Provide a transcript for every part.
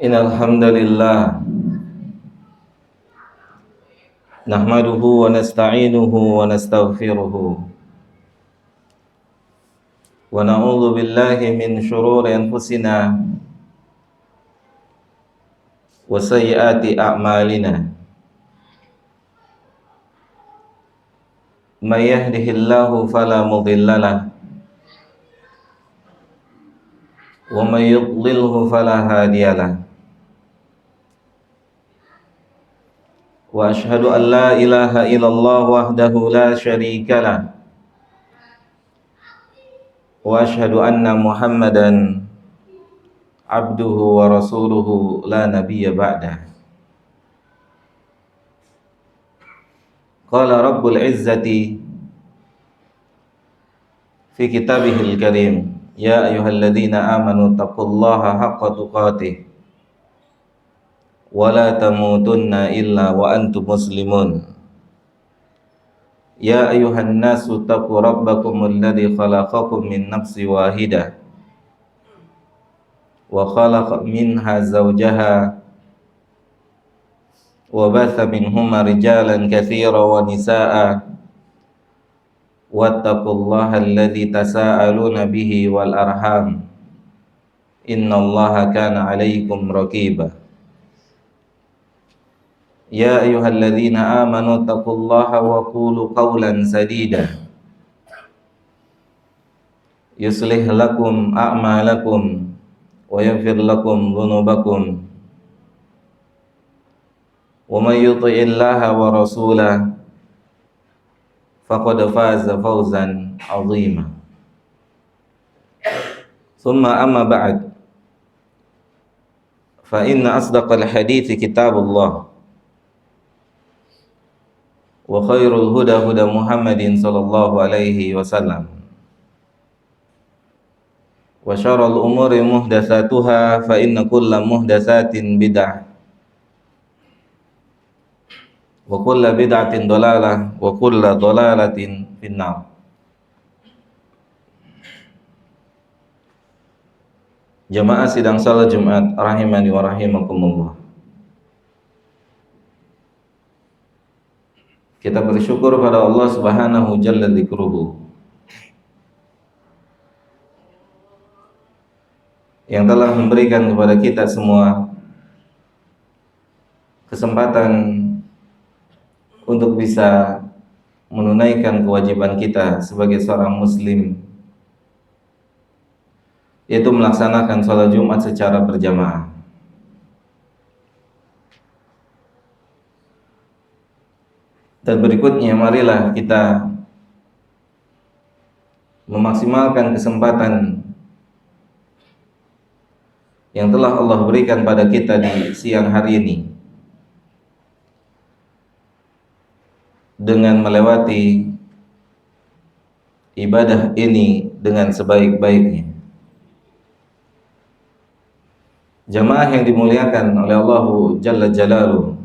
Innal hamdalillah nahmaduhu wa nasta'inuhu wa nastaghfiruhu wa na'udzu billahi min shururi anfusina wa sayyiati a'malina. May yahdihillahu fala mudilla lahu wa may yudlilhu fala hadiya lahu. Wa ashhadu an la ilaha illallah wahdahu la syarika lah wa ashhadu anna Muhammadan abduhu wa rasuluhu la nabiyya ba'dah. Qala rabbul izzati fi kitabihil karim, ya ayyuhalladzina amanu taqullaha haqqa tuqatih wa la tamutunna illa wa antum muslimun. Ya ayyuhan nasu taqu rabbakumul ladzi khalaqakum min nafsin wahidah wa khalaqa minha zawjaha wa batha minhuma rijalan katsiran wa nisaa'a wattaqullaha alladzi tasaaluna bihi wal arham innallaha kana 'alaikum raqiba. Ya ayyuhalladzina amanu taqullaha wa qulu qawlan sadida yuslih lakum a'malakum wa yaghfir lakum dhunubakum wa may yuti'illaha wa rasulahu faqad faza fawzan 'azima. Thumma amma ba'd, fa inna asdaqal hadithi kitabullah wa khairul huda huda Muhammadin sallallahu alaihi wasallam wa syarrul umuri muhdatsatuha fa inna kulla muhdatsatin bid'ah wa kulla bid'atin dhalalah wa kulla dhalalatin finnar. Jamaah sidang salat Jumat rahimani wa rahimakumullah. Kita bersyukur pada Allah Subhanahu jalla dzikruhu yang telah memberikan kepada kita semua kesempatan untuk bisa menunaikan kewajiban kita sebagai seorang muslim, yaitu melaksanakan sholat Jumat secara berjamaah. Dan berikutnya, marilah kita memaksimalkan kesempatan yang telah Allah berikan pada kita di siang hari ini dengan melewati ibadah ini dengan sebaik-baiknya. Jamaah yang dimuliakan oleh Allah Jalla Jalaluhu,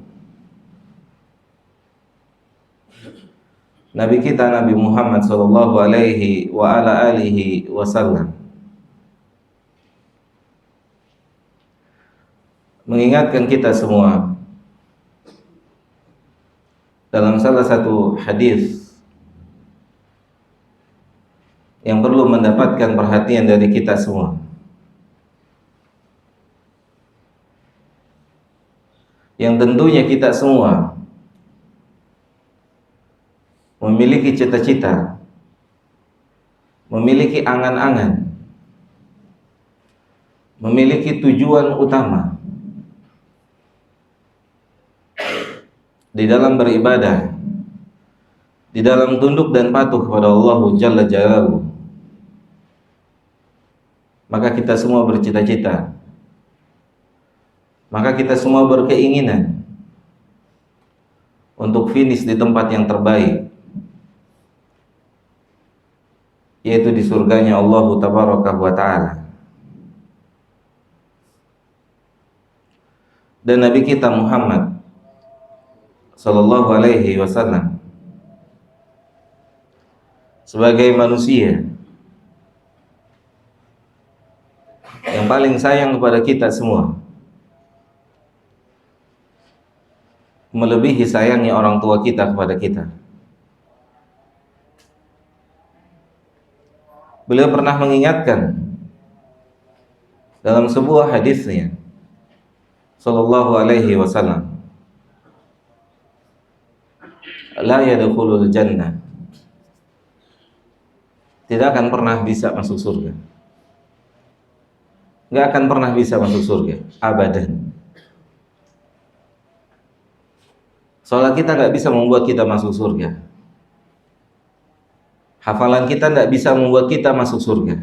Nabi kita Nabi Muhammad sallallahu alaihi wa ala alihi wasallam mengingatkan kita semua dalam salah satu hadis yang perlu mendapatkan perhatian dari kita semua, yang tentunya kita semua memiliki cita-cita, memiliki angan-angan, memiliki tujuan utama di dalam beribadah, di dalam tunduk dan patuh kepada Allah Jalla Jalaluhu. Maka kita semua bercita-cita, maka kita semua berkeinginan untuk finish di tempat yang terbaik, yaitu di surganya Allah Tabaraka wa Ta'ala. Dan Nabi kita Muhammad sallallahu alaihi wasallam sebagai manusia yang paling sayang kepada kita semua, melebihi sayangnya orang tua kita kepada kita. Beliau pernah mengingatkan dalam sebuah hadisnya sallallahu alaihi wasallam, la yadkhulul jannah, tidak akan pernah bisa masuk surga, nggak akan pernah bisa masuk surga abadan. Salat kita nggak bisa membuat kita masuk surga, hafalan kita nggak bisa membuat kita masuk surga,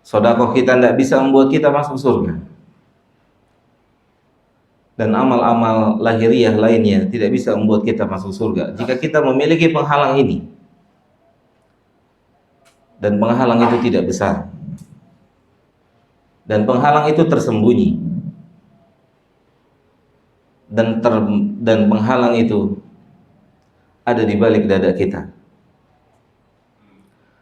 sedekah kita nggak bisa membuat kita masuk surga, dan amal-amal lahiriah lainnya tidak bisa membuat kita masuk surga jika kita memiliki penghalang ini. Dan penghalang itu tidak besar, dan penghalang itu tersembunyi, dan penghalang itu ada di balik dada kita.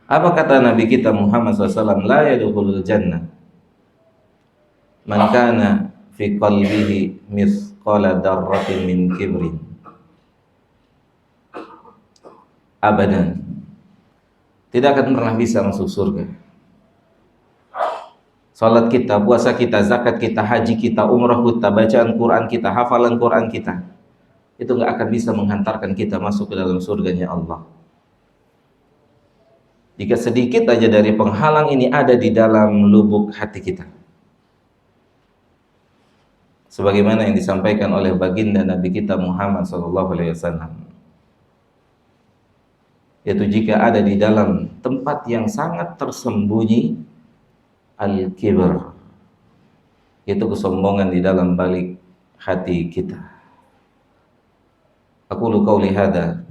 Apa kata Nabi kita Muhammad SAW? La yadkhulul jannah man kana fi qalbihi mithqala darratin min kibrin abadan. Tidak akan pernah bisa masuk surga. Salat kita, puasa kita, zakat kita, haji kita, umrah kita, bacaan Quran kita, hafalan Quran kita, itu nggak akan bisa menghantarkan kita masuk ke dalam surganya Allah. Jika sedikit aja dari penghalang ini ada di dalam lubuk hati kita, sebagaimana yang disampaikan oleh baginda Nabi kita Muhammad SAW, yaitu jika ada di dalam tempat yang sangat tersembunyi al-kibr, yaitu kesombongan di dalam balik hati kita. Aqulu qauli hadza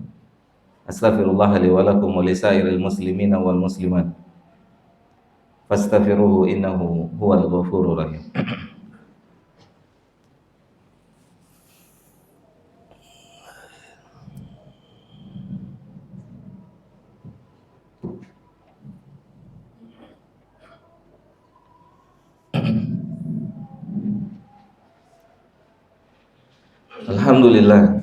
astaghfirullah li wa lakum wa lisairil muslimina wal muslimat fastaghfiruhu innahu huwal ghafurur rahim. Alhamdulillah,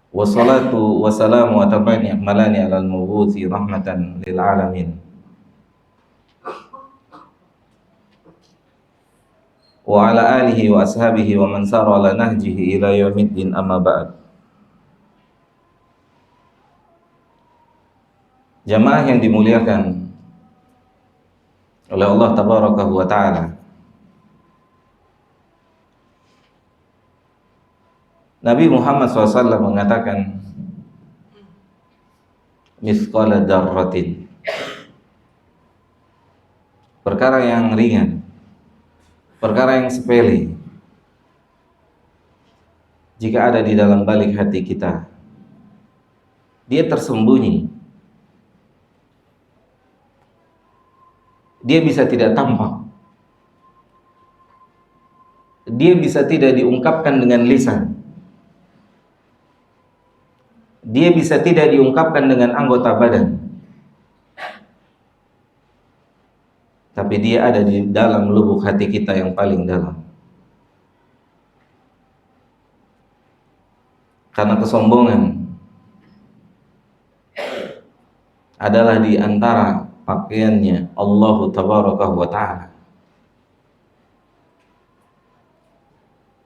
wassalatu wassalamu atamani akmalani alal mabuthi rahmatan lil alamin wa ala alihi wa ashabihi wa man sara ala nahjihi ila yaumiddin, amma ba'd. Jamaah yang dimuliakan oleh Allah tabaraka wa ta'ala, Nabi Muhammad SAW mengatakan misqala darratin, perkara yang ringan, perkara yang sepele, jika ada di dalam balik hati kita, dia tersembunyi, dia bisa tidak tampak, dia bisa tidak diungkapkan dengan lisan, dia bisa tidak diungkapkan dengan anggota badan, tapi dia ada di dalam lubuk hati kita yang paling dalam. Karena kesombongan adalah di antara pakaiannya Allah tabaraka wa ta'ala,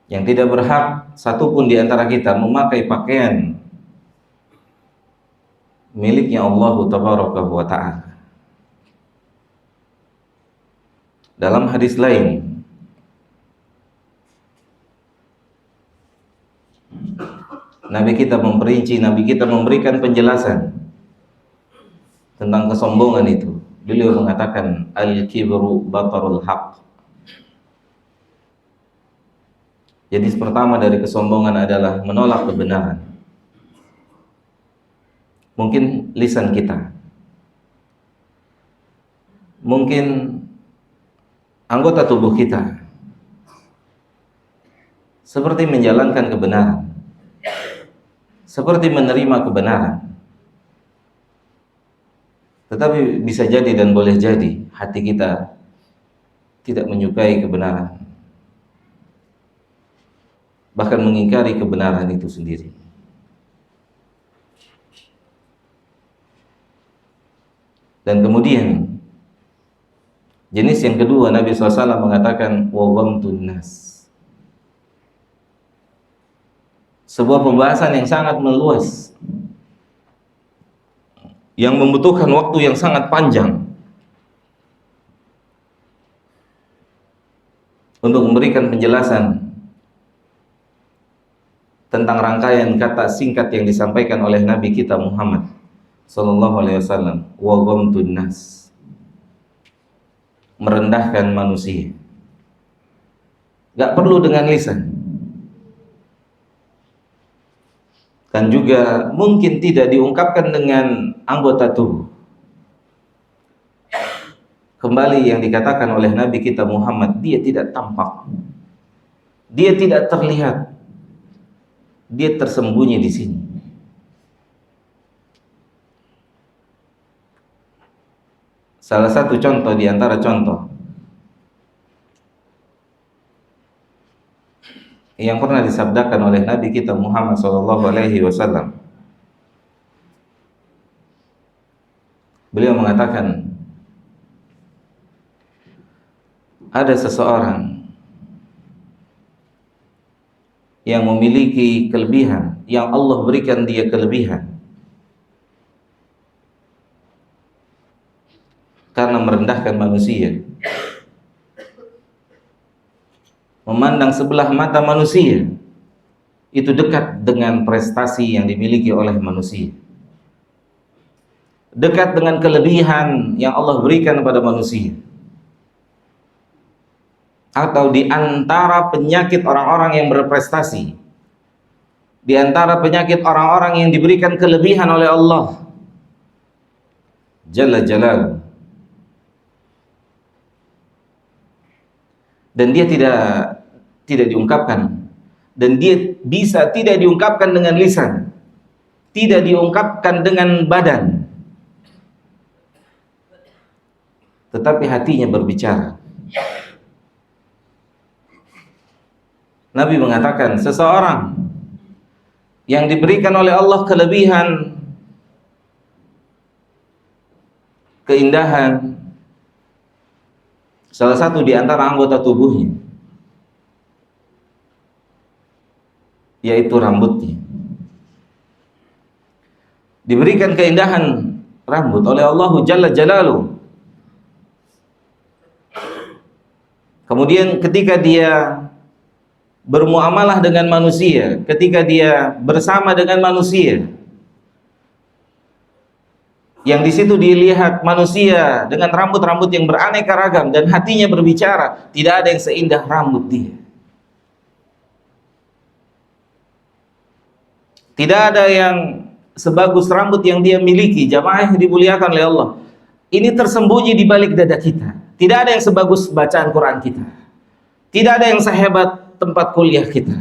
yang tidak berhak satupun di antara kita memakai pakaian miliknya Allah tabaraka wa ta'ala. Dalam hadis lain, Nabi kita memperinci, Nabi kita memberikan penjelasan tentang kesombongan itu. Beliau mengatakan al-kibru batarul haq. Jadi pertama dari kesombongan adalah menolak kebenaran. Mungkin lisan kita, mungkin anggota tubuh kita seperti menjalankan kebenaran, seperti menerima kebenaran, tetapi bisa jadi dan boleh jadi hati kita tidak menyukai kebenaran, bahkan mengingkari kebenaran itu sendiri. Dan kemudian jenis yang kedua, Nabi SAW mengatakan wawamtun nas. Sebuah pembahasan yang sangat meluas, yang membutuhkan waktu yang sangat panjang untuk memberikan penjelasan tentang rangkaian kata singkat yang disampaikan oleh Nabi kita Muhammad sallallahu alaihi wasallam, wa ghamtun nas, merendahkan manusia. Gak perlu dengan lisan, dan juga mungkin tidak diungkapkan dengan anggota tubuh. Kembali yang dikatakan oleh Nabi kita Muhammad, dia tidak tampak, dia tidak terlihat, dia tersembunyi di sini. Salah satu contoh di antara contoh yang pernah disabdakan oleh Nabi kita Muhammad SAW, beliau mengatakan, ada seseorang yang memiliki kelebihan, yang Allah berikan dia kelebihan karena merendahkan manusia, memandang sebelah mata manusia itu dekat dengan prestasi yang dimiliki oleh manusia, dekat dengan kelebihan yang Allah berikan kepada manusia. Atau di antara penyakit orang-orang yang berprestasi, di antara penyakit orang-orang yang diberikan kelebihan oleh Allah Jalla Jalal, dan dia tidak diungkapkan, dan dia bisa tidak diungkapkan dengan lisan, tidak diungkapkan dengan badan, tetapi hatinya berbicara. Nabi mengatakan, seseorang yang diberikan oleh Allah kelebihan, keindahan, salah satu di antara anggota tubuhnya, yaitu rambutnya. Diberikan keindahan rambut oleh Allah Jalla Jalaluhu. Kemudian ketika dia bermuamalah dengan manusia, ketika dia bersama dengan manusia, yang di situ dilihat manusia dengan rambut-rambut yang beraneka ragam dan hatinya berbicara, tidak ada yang seindah rambut dia. Tidak ada yang sebagus rambut yang dia miliki. Jamaah yang dimuliakan oleh Allah, ini tersembunyi di balik dada kita. Tidak ada yang sebagus bacaan Quran kita. Tidak ada yang sehebat tempat kuliah kita.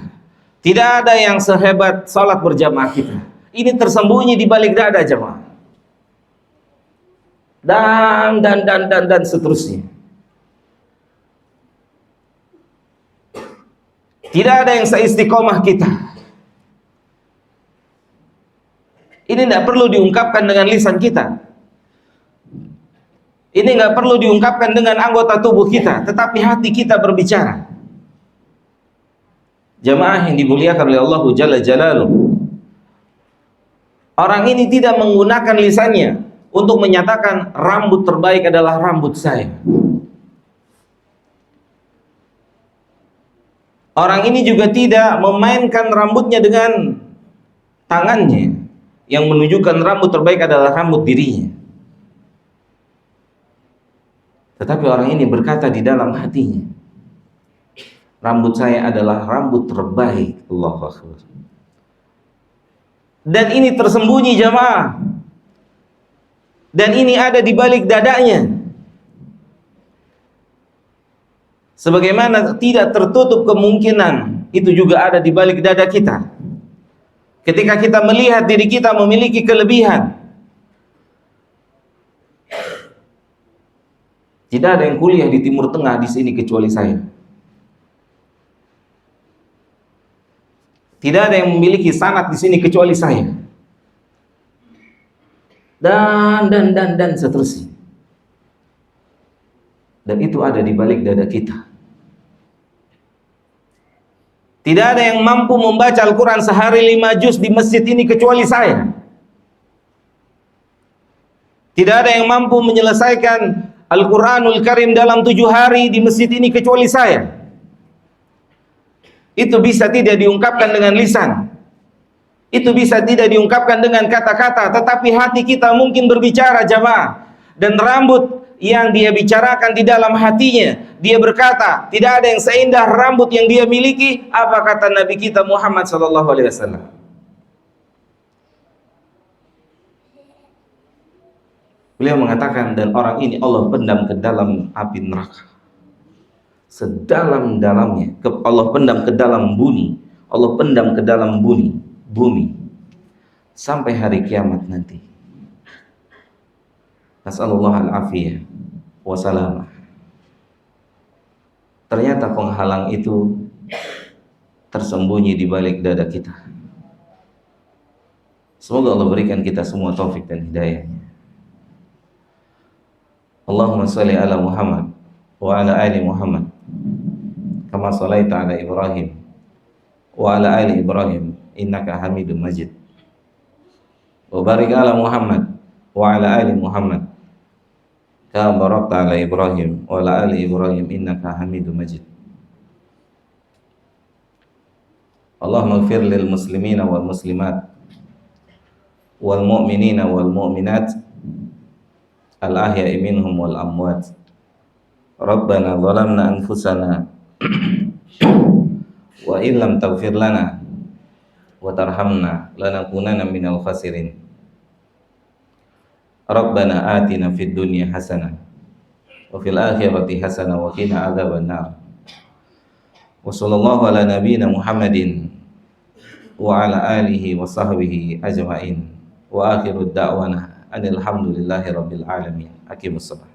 Tidak ada yang sehebat salat berjamaah kita. Ini tersembunyi di balik dada jamaah. Dan seterusnya. Tidak ada yang seistiqomah kita. Ini tidak perlu diungkapkan dengan lisan kita. Ini nggak perlu diungkapkan dengan anggota tubuh kita, tetapi hati kita berbicara. Jamaah yang dimuliakan oleh Allah Jalla Jalaluhu, orang ini tidak menggunakan lisannya untuk menyatakan rambut terbaik adalah rambut saya. Orang ini juga tidak memainkan rambutnya dengan tangannya yang menunjukkan rambut terbaik adalah rambut dirinya. Tetapi orang ini berkata di dalam hatinya, rambut saya adalah rambut terbaik. Allahu Akbar. Dan ini tersembunyi jamaah. Dan ini ada di balik dadanya. Sebagaimana tidak tertutup kemungkinan itu juga ada di balik dada kita. Ketika kita melihat diri kita memiliki kelebihan, Tidak ada yang kuliah di Timur Tengah di sini kecuali saya. Tidak ada yang memiliki sanad di sini kecuali saya. Dan seterusnya. Dan itu ada di balik dada kita. Tidak ada yang mampu membaca Al-Quran sehari 5 juz di masjid ini kecuali saya. Tidak ada yang mampu menyelesaikan Al-Quranul Karim dalam 7 hari di masjid ini kecuali saya. Itu bisa tidak diungkapkan dengan lisan. Itu bisa tidak diungkapkan dengan kata-kata, tetapi hati kita mungkin berbicara, jamaah. Dan rambut yang dia bicarakan di dalam hatinya, dia berkata, tidak ada yang seindah rambut yang dia miliki. Apa kata Nabi kita Muhammad SAW? Beliau mengatakan, dan orang ini Allah pendam ke dalam api neraka sedalam-dalamnya. Allah pendam ke dalam bumi. Allah pendam ke dalam bumi sampai hari kiamat nanti. Nasallallahu al-afiyah wassalamah. Ternyata penghalang itu tersembunyi di balik dada kita. Semoga Allah berikan kita semua taufik dan hidayahnya. Allahumma salli ala Muhammad wa ala ali Muhammad kama sallaita ala Ibrahim wa ala ali Ibrahim innaka Hamidum Majid. Wa barik ala Muhammad wa ala ali Muhammad kama barakta ala Ibrahim wa ala ali Ibrahim innaka Hamidum Majid. Allahumma ighfir lil muslimina wal muslimat wal mu'minina wal mu'minat al-ahya'i minhum wal amwat. Rabbana zalamna anfusana wa in lam taghfir lana wa tarhamna lanakunanna minal khasirin. Rabbana atina fid dunya hasanah wa fil akhirati hasanah wa qina adzaban nar. Wa sallallahu ala nabiyyina Muhammadin wa ala alihi wa sahbihi ajma'in. Wa akhiru da'wana alhamdulillahi rabbil alamin. Aqimus salat.